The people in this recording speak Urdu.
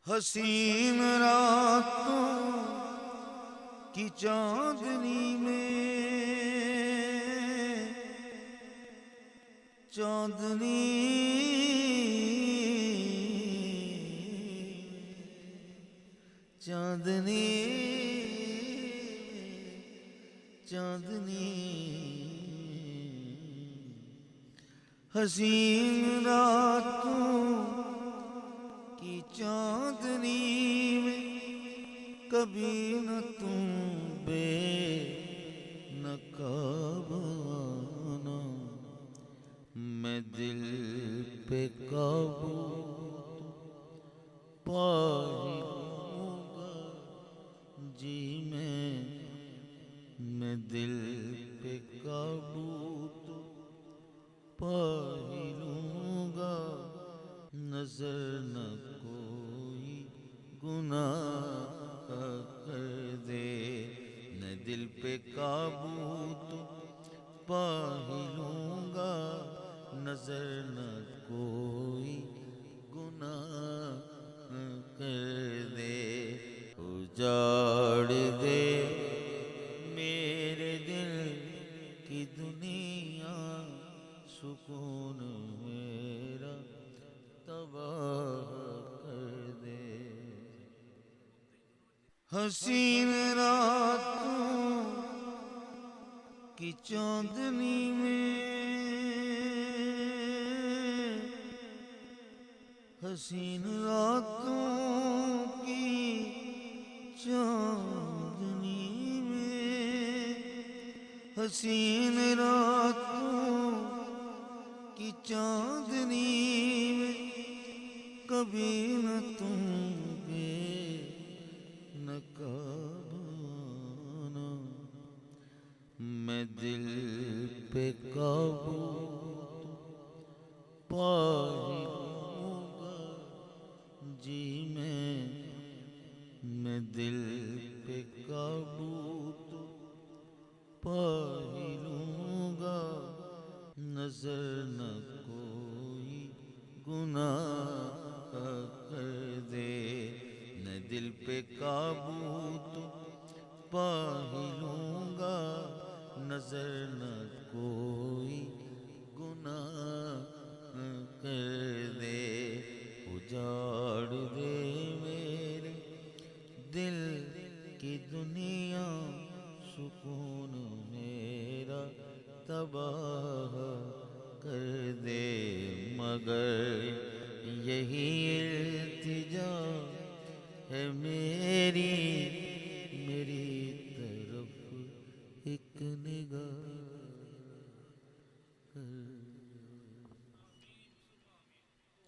حسین راتوں کی چاندنی میں چاندنی چاندنی چاندنی حسین راتوں کی چاندنی میں کبھی نہ تم بے نقاب آنا، میں دل پہ قابو پا ہی لوں گا جی میں دل پہ قابو تو پا ہی لوں گا، نظر نہ کوئی گناہ کر دے، میں دل پہ قابو تو پا ہی لوں گا، نظر نہ کوئی گناہ کر دے، اجاڑ دے میرے دل کی دنیا، سکون میرا تباہ کر دے۔ حسین راتوں کی چاندنی میں حسین راتوں کی چاندنی میں حسین راتوں کی چاندنی میں کبھی نہ تم بے نقاب آنا، میں دل پہ قابو پا ہی لوں گا جی میں دل پہ قابو تو پا ہی لوں گا، نظر نہ کوئی گناہ کر دے، میں دل پہ قابو تو پا ہی لوں گا، نظر نہ کوئی گناہ کر دے، اجاڑ دے میرے دل کی دنیا، سکون میرا تباہ کر دے، مگر یہی التجا ہے میری طرف ایک نگاہ کر